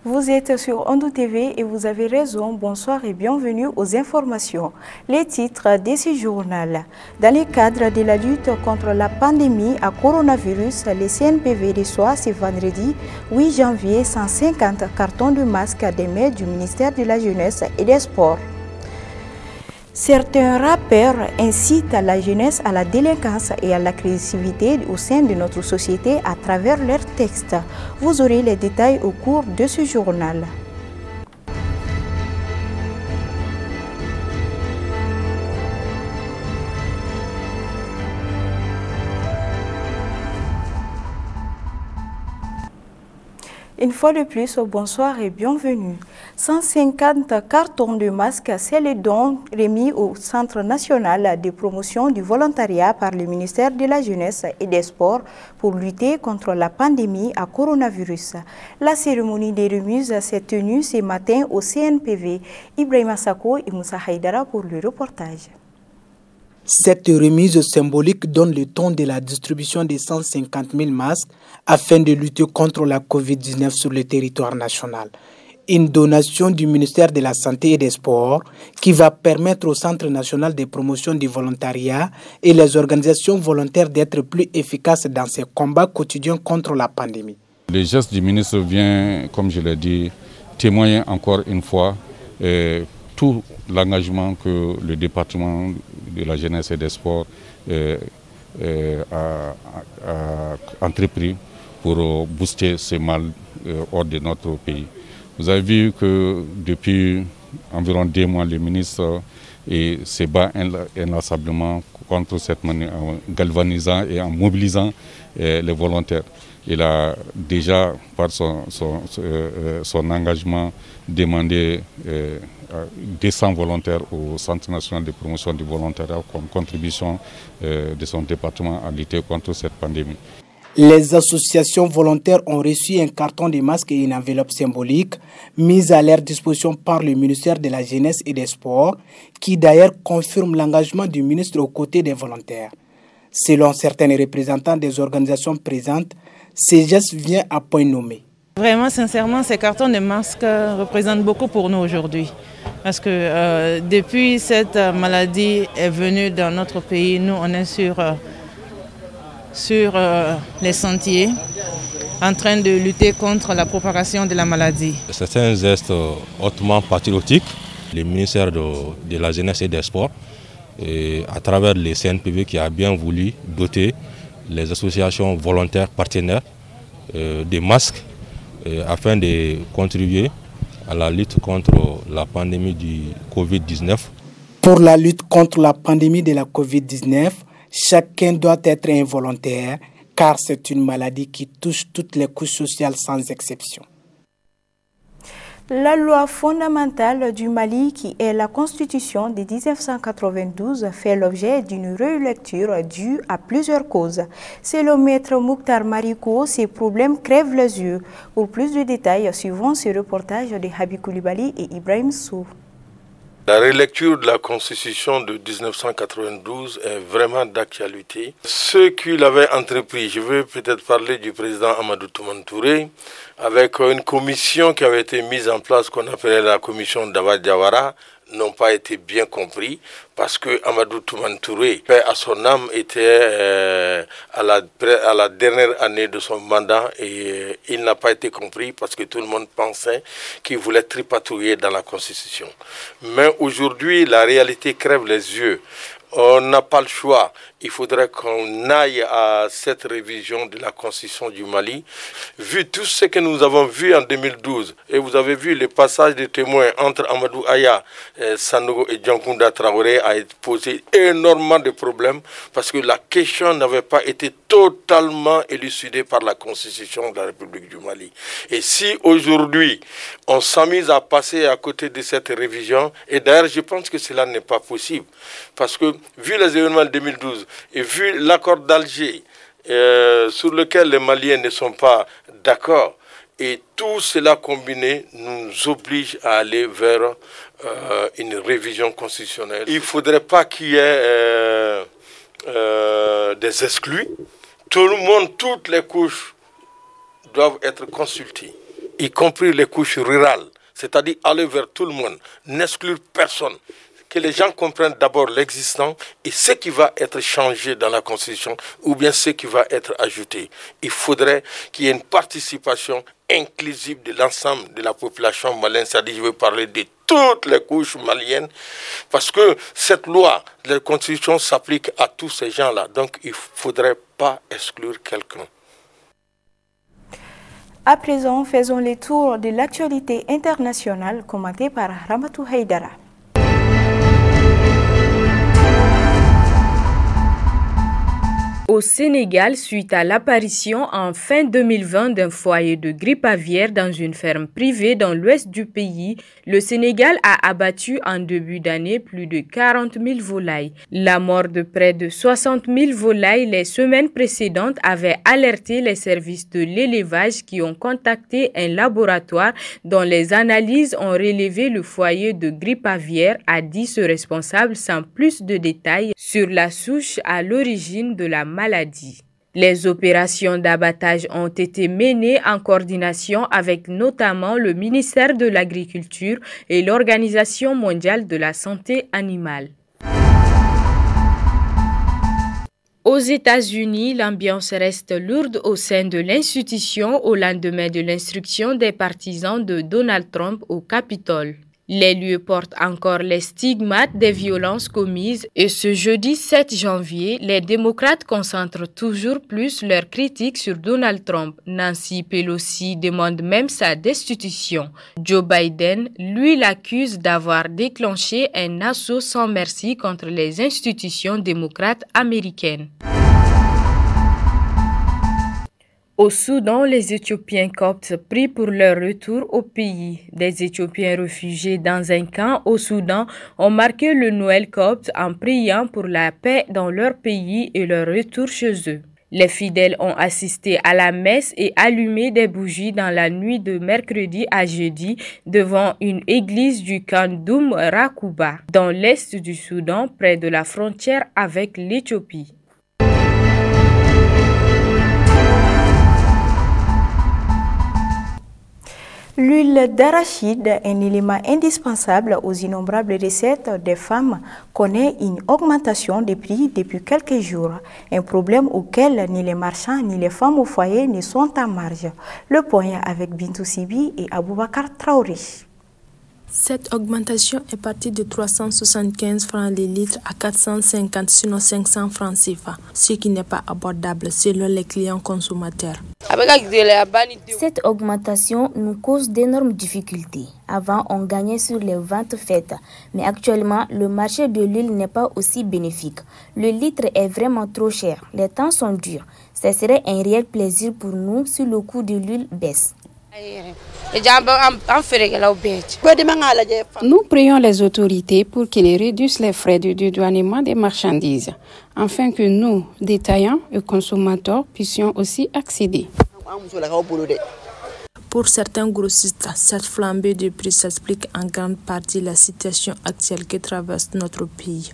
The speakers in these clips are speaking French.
Vous êtes sur Ondou TV et vous avez raison. Bonsoir et bienvenue aux informations. Les titres de ce journal. Dans le cadre de la lutte contre la pandémie à coronavirus, le CNPV reçoit ce vendredi 8 janvier 150 cartons de masques des mains du ministère de la Jeunesse et des Sports. Certains rappeurs incitent la jeunesse à la délinquance et à l'agressivité au sein de notre société à travers leurs textes. Vous aurez les détails au cours de ce journal. Une fois de plus, bonsoir et bienvenue. 150 cartons de masques, c'est le don remis au Centre national de promotion du volontariat par le ministère de la Jeunesse et des Sports pour lutter contre la pandémie à coronavirus. La cérémonie des remises s'est tenue ce matin au CNPV. Ibrahima Sako et Moussa Haïdara pour le reportage. Cette remise symbolique donne le ton de la distribution de 150 000 masques afin de lutter contre la COVID-19 sur le territoire national. Une donation du ministère de la Santé et des Sports qui va permettre au Centre national de promotion du volontariat et les organisations volontaires d'être plus efficaces dans ces combats quotidiens contre la pandémie. Le geste du ministre vient, comme je l'ai dit, témoigner encore une fois tout l'engagement que le département de la jeunesse et des sports a entrepris pour booster ce mal hors de notre pays. Vous avez vu que depuis environ 2 mois, le ministre se bat inlassablement contre cette manière, en galvanisant et en mobilisant les volontaires. Il a déjà, par son engagement, demandé 200 volontaires au Centre national de promotion du volontariat comme contribution de son département à lutter contre cette pandémie. Les associations volontaires ont reçu un carton de masques et une enveloppe symbolique mise à leur disposition par le ministère de la Jeunesse et des Sports, qui d'ailleurs confirme l'engagement du ministre aux côtés des volontaires. Selon certains représentants des organisations présentes, ce geste vient à point nommé. Vraiment, sincèrement, ces cartons de masques représentent beaucoup pour nous aujourd'hui. Parce que depuis cette maladie est venue dans notre pays, nous on est sur les sentiers en train de lutter contre la propagation de la maladie. C'est un geste hautement patriotique. Le ministère de la Jeunesse et des Sports, à travers les CNPV qui a bien voulu doter les associations volontaires partenaires des masques afin de contribuer à la lutte contre la pandémie du Covid-19. Pour la lutte contre la pandémie de la Covid-19, chacun doit être un volontaire car c'est une maladie qui touche toutes les couches sociales sans exception. La loi fondamentale du Mali, qui est la Constitution de 1992, fait l'objet d'une relecture due à plusieurs causes. Selon Maître Mouktar Mariko, ces problèmes crèvent les yeux. Pour plus de détails, suivons ce reportage de Habib Koulibaly et Ibrahim Sou. La relecture de la Constitution de 1992 est vraiment d'actualité. Ceux qui l'avaient entrepris, je veux peut-être parler du président Amadou Toumane Touré, avec une commission qui avait été mise en place, qu'on appelait la commission d'Awad Diawara, n'ont pas été bien compris parce que Amadou Toumane Touré, paix à son âme, était à la dernière année de son mandat et il n'a pas été compris parce que tout le monde pensait qu'il voulait tripatouiller dans la Constitution. Mais aujourd'hui, la réalité crève les yeux. On n'a pas le choix. Il faudrait qu'on aille à cette révision de la Constitution du Mali. Vu tout ce que nous avons vu en 2012, et vous avez vu le passage de témoins entre Amadou Aya, Sanogo et Djankounda Traoré a posé énormément de problèmes parce que la question n'avait pas été totalement élucidée par la Constitution de la République du Mali. Et si aujourd'hui, on s'amuse à passer à côté de cette révision, et d'ailleurs je pense que cela n'est pas possible, parce que vu les événements de 2012, et vu l'accord d'Alger sur lequel les Maliens ne sont pas d'accord, et tout cela combiné nous oblige à aller vers une révision constitutionnelle. Il ne faudrait pas qu'il y ait des exclus. Tout le monde, toutes les couches doivent être consultées. y compris les couches rurales, c'est-à-dire aller vers tout le monde, n'exclure personne. Que les gens comprennent d'abord l'existant et ce qui va être changé dans la Constitution ou bien ce qui va être ajouté. Il faudrait qu'il y ait une participation inclusive de l'ensemble de la population malienne, c'est-à-dire je veux parler de toutes les couches maliennes, parce que cette loi, la Constitution s'applique à tous ces gens-là, donc il ne faudrait pas exclure quelqu'un. À présent, faisons le tour de l'actualité internationale commentée par Ramatou Haïdara. Au Sénégal, suite à l'apparition en fin 2020 d'un foyer de grippe aviaire dans une ferme privée dans l'ouest du pays, le Sénégal a abattu en début d'année plus de 40 000 volailles. La mort de près de 60 000 volailles les semaines précédentes avait alerté les services de l'élevage qui ont contacté un laboratoire dont les analyses ont relevé le foyer de grippe aviaire, a dit ce responsable sans plus de détails sur la souche à l'origine de la maladie. Les opérations d'abattage ont été menées en coordination avec notamment le ministère de l'Agriculture et l'Organisation mondiale de la santé animale. Aux États-Unis, l'ambiance reste lourde au sein de l'institution au lendemain de l'instruction des partisans de Donald Trump au Capitole. Les lieux portent encore les stigmates des violences commises et ce jeudi 7 janvier, les démocrates concentrent toujours plus leurs critiques sur Donald Trump. Nancy Pelosi demande même sa destitution. Joe Biden, lui, l'accuse d'avoir déclenché un assaut sans merci contre les institutions démocrates américaines. Au Soudan, les Éthiopiens coptes prient pour leur retour au pays. Des Éthiopiens réfugiés dans un camp au Soudan ont marqué le Noël copte en priant pour la paix dans leur pays et leur retour chez eux. Les fidèles ont assisté à la messe et allumé des bougies dans la nuit de mercredi à jeudi devant une église du camp d'Oum Rakouba, dans l'est du Soudan, près de la frontière avec l'Éthiopie. L'huile d'arachide, un élément indispensable aux innombrables recettes des femmes, connaît une augmentation des prix depuis quelques jours. Un problème auquel ni les marchands ni les femmes au foyer ne sont en marge. Le point avec Bintou Sibi et Aboubakar Traoré. Cette augmentation est partie de 375 francs le litre à 450 sinon 500 francs CFA, ce qui n'est pas abordable selon les clients consommateurs. Cette augmentation nous cause d'énormes difficultés. Avant, on gagnait sur les ventes faites, mais actuellement, le marché de l'huile n'est pas aussi bénéfique. Le litre est vraiment trop cher, les temps sont durs. Ce serait un réel plaisir pour nous si le coût de l'huile baisse. Nous prions les autorités pour qu'ils réduisent les frais de dédouanement des marchandises, afin que nous, détaillants et consommateurs, puissions aussi accéder. Pour certains grossistes, cette flambée de prix s'explique en grande partie la situation actuelle que traverse notre pays.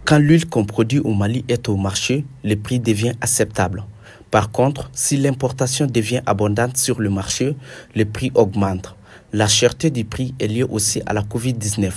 Quand l'huile qu'on produit au Mali est au marché, le prix devient acceptable. Par contre, si l'importation devient abondante sur le marché, le prix augmente. La cherté du prix est liée aussi à la Covid-19.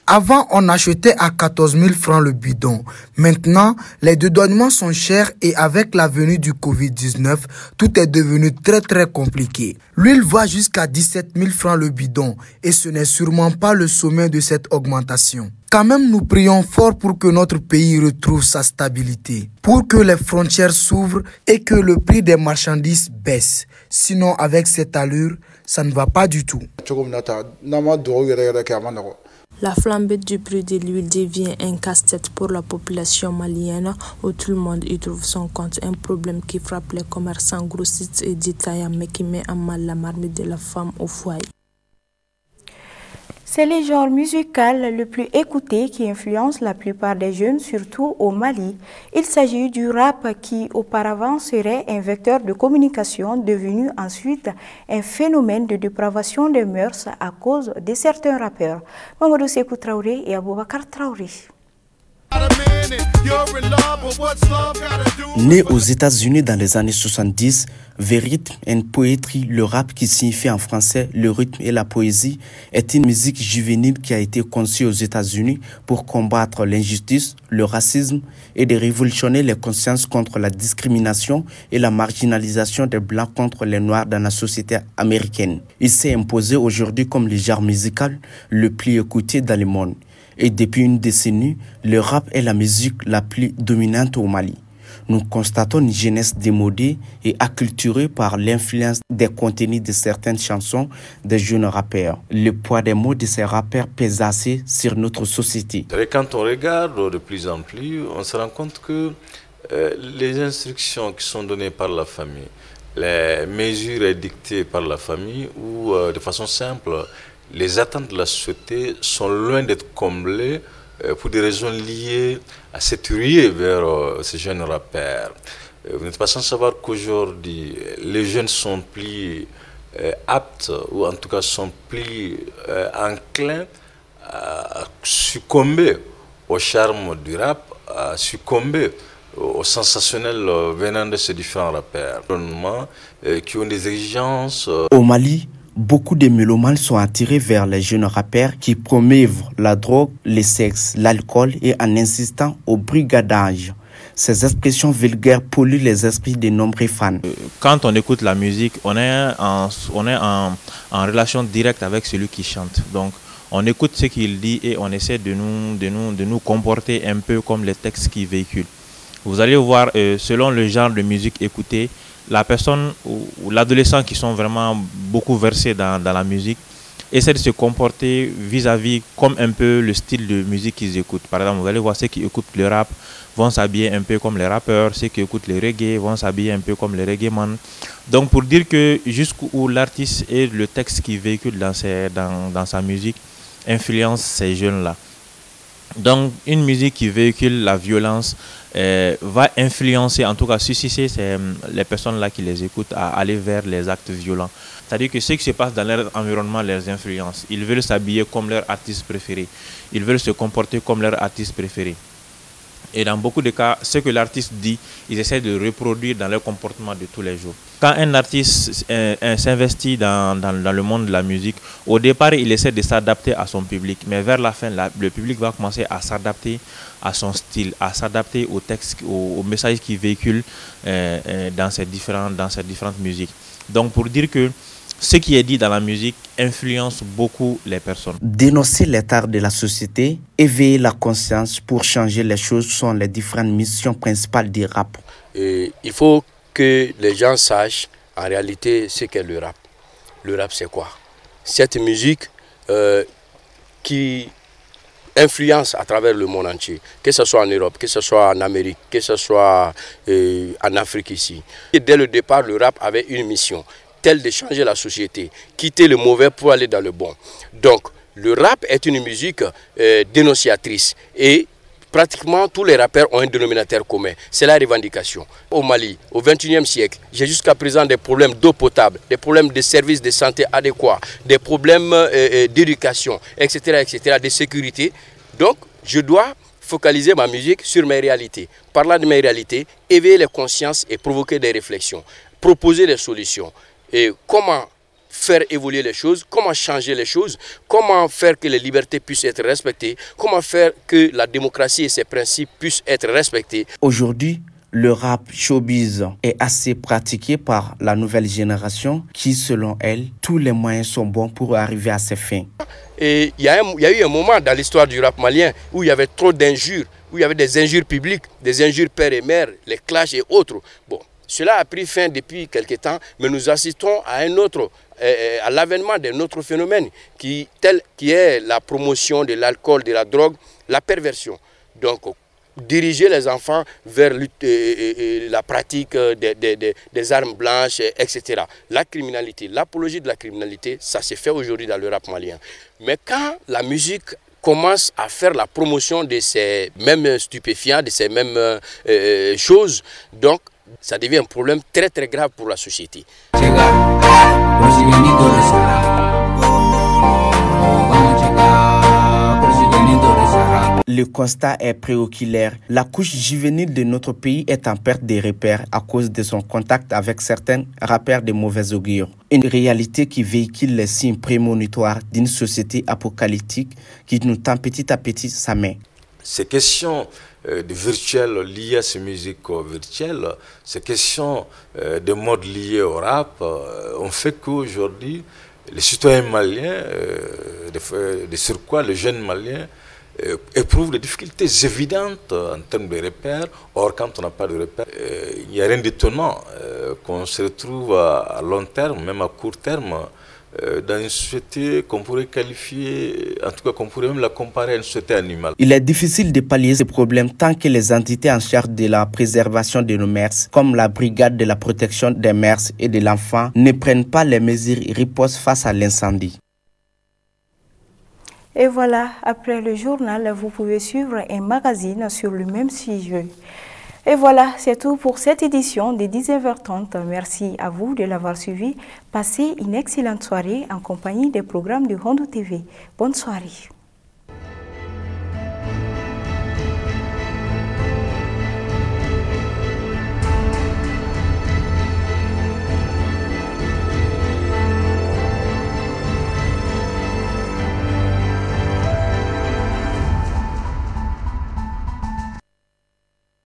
Avant, on achetait à 14 000 francs le bidon. Maintenant, les dédouanements sont chers et avec la venue du Covid-19, tout est devenu très compliqué. L'huile va jusqu'à 17 000 francs le bidon et ce n'est sûrement pas le sommet de cette augmentation. Quand même, nous prions fort pour que notre pays retrouve sa stabilité, pour que les frontières s'ouvrent et que le prix des marchandises baisse. Sinon, avec cette allure, ça ne va pas du tout. La flambée du prix de l'huile devient un casse-tête pour la population malienne où tout le monde y trouve son compte. Un problème qui frappe les commerçants, grossistes et détaillants mais qui met en mal la marmite de la femme au foyer. C'est le genre musical le plus écouté qui influence la plupart des jeunes, surtout au Mali. Il s'agit du rap qui auparavant serait un vecteur de communication, devenu ensuite un phénomène de dépravation des mœurs à cause de certains rappeurs. Mamadou Sekou Traoré et Aboubakar Traoré. Né aux États-Unis dans les années 70, The Rhythm and Poetry, le rap qui signifie en français le rythme et la poésie, est une musique juvénile qui a été conçue aux États-Unis pour combattre l'injustice, le racisme et de révolutionner les consciences contre la discrimination et la marginalisation des Blancs contre les Noirs dans la société américaine. Il s'est imposé aujourd'hui comme le genre musical le plus écouté dans le monde. Et depuis une décennie, le rap est la musique la plus dominante au Mali. Nous constatons une jeunesse démodée et acculturée par l'influence des contenus de certaines chansons des jeunes rappeurs. Le poids des mots de ces rappeurs pèse assez sur notre société. Quand on regarde de plus en plus, on se rend compte que les instructions qui sont données par la famille, les mesures édictées par la famille ou de façon simple, les attentes de la société sont loin d'être comblées pour des raisons liées à cette ruée vers ces jeunes rappeurs. Vous n'êtes pas sans savoir qu'aujourd'hui, les jeunes sont plus aptes, ou en tout cas sont plus enclins à succomber au charme du rap, à succomber au sensationnel venant de ces différents rappeurs. Qui ont des exigences. Au Mali, beaucoup de mélomanes sont attirés vers les jeunes rappeurs qui promeuvent la drogue, le sexe, l'alcool et en insistant au brigadage. Ces expressions vulgaires polluent les esprits de nombreux fans. Quand on écoute la musique, on est en relation directe avec celui qui chante. Donc, on écoute ce qu'il dit et on essaie de nous comporter un peu comme les textes qu'il véhicule. Vous allez voir, selon le genre de musique écoutée, la personne ou l'adolescent qui sont vraiment beaucoup versés dans la musique essaie de se comporter vis-à-vis comme un peu le style de musique qu'ils écoutent. Par exemple, vous allez voir ceux qui écoutent le rap vont s'habiller un peu comme les rappeurs, ceux qui écoutent le reggae vont s'habiller un peu comme les reggaeman. Donc pour dire que jusqu'où l'artiste et le texte qu'il véhicule dans sa musique influence ces jeunes-là. Donc une musique qui véhicule la violence va influencer, en tout cas susciter les personnes-là qui les écoutent à aller vers les actes violents. C'est-à-dire que ce qui se passe dans leur environnement les influence. Ils veulent s'habiller comme leur artiste préféré. Ils veulent se comporter comme leur artiste préféré. Et dans beaucoup de cas, ce que l'artiste dit, ils essaient de reproduire dans leur comportement de tous les jours. Quand un artiste s'investit dans le monde de la musique, au départ, il essaie de s'adapter à son public. Mais vers la fin, le public va commencer à s'adapter à son style, à s'adapter au texte, au message qu'il véhicule dans ces différentes musiques. Donc pour dire que ce qui est dit dans la musique influence beaucoup les personnes. Dénoncer l'état de la société, éveiller la conscience pour changer les choses sont les différentes missions principales du rap. Et il faut que les gens sachent en réalité ce qu'est le rap. Le rap c'est quoi? Cette musique qui influence à travers le monde entier, que ce soit en Europe, que ce soit en Amérique, que ce soit en Afrique ici. Et dès le départ, le rap avait une mission, telle de changer la société, quitter le mauvais pour aller dans le bon. Donc, le rap est une musique dénonciatrice et pratiquement tous les rappeurs ont un dénominateur commun, c'est la revendication. Au Mali, au XXIe siècle, j'ai jusqu'à présent des problèmes d'eau potable, des problèmes de services de santé adéquats, des problèmes d'éducation, etc., de sécurité. Donc, je dois focaliser ma musique sur mes réalités. Parlant de mes réalités, éveiller les consciences et provoquer des réflexions, proposer des solutions. Et comment faire évoluer les choses, comment changer les choses, comment faire que les libertés puissent être respectées, comment faire que la démocratie et ses principes puissent être respectés. Aujourd'hui, le rap showbiz est assez pratiqué par la nouvelle génération qui, selon elle, tous les moyens sont bons pour arriver à ses fins. Et il y a eu un moment dans l'histoire du rap malien où il y avait trop d'injures, où il y avait des injures publiques, des injures père et mère, les clashs et autres. Bon, cela a pris fin depuis quelque temps, mais nous assistons à à l'avènement d'un autre phénomène qui est la promotion de l'alcool, de la drogue, la perversion. Donc, diriger les enfants vers la pratique des armes blanches, etc. La criminalité, l'apologie de la criminalité, ça s'est fait aujourd'hui dans le rap malien. Mais quand la musique commence à faire la promotion de ces mêmes stupéfiants, de ces mêmes choses, donc ça devient un problème très très grave pour la société. le constat est préoculaire. La couche juvénile de notre pays est en perte de repères à cause de son contact avec certains rappeurs de mauvaise augure. Une réalité qui véhicule les signes prémonitoires d'une société apocalyptique qui nous tend petit à petit sa main. Ces questions de virtuel liées à ces musiques virtuelles, ces questions de mode liées au rap, ont fait qu'aujourd'hui, les citoyens maliens, de surcroît les jeunes maliens, éprouvent des difficultés évidentes en termes de repères. Or, quand on n'a pas de repères, il n'y a rien d'étonnant qu'on se retrouve à long terme, même à court terme, dans une société qu'on pourrait qualifier, en tout cas qu'on pourrait même la comparer à une société animale. Il est difficile de pallier ces problèmes tant que les entités en charge de la préservation de nos mers, comme la brigade de la protection des mers et de l'enfant, ne prennent pas les mesures ripostes face à l'incendie. Et voilà, après le journal, vous pouvez suivre un magazine sur le même sujet. Et voilà, c'est tout pour cette édition de 19h30. Merci à vous de l'avoir suivi. Passez une excellente soirée en compagnie des programmes de Hondo TV. Bonne soirée.